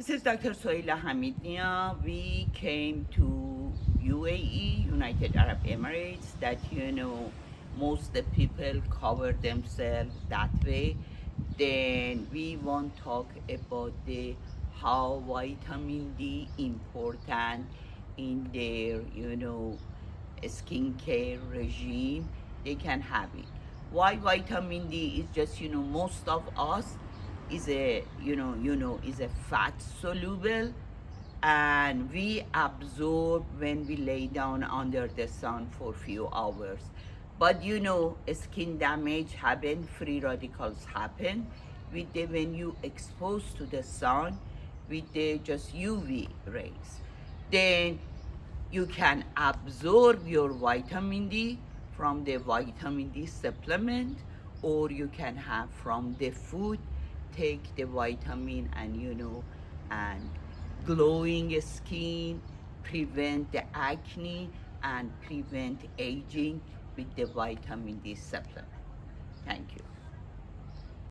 This is Dr. Soila Hamidnia. We came to UAE, United Arab Emirates, that most the people cover themselves that way. Then we want to talk about the how vitamin D important in their skincare regime. They can have it. Why vitamin D is just most of us is a is a fat soluble, and we absorb when we lay down under the sun for few hours. But skin damage happen, free radicals happen with the when you expose to the sun with the just UV rays. Then you can absorb your vitamin D from the vitamin D supplement, or you can have from the food, take the vitamin, and and glowing skin, prevent the acne, and prevent aging with the vitamin D supplement. Thank you.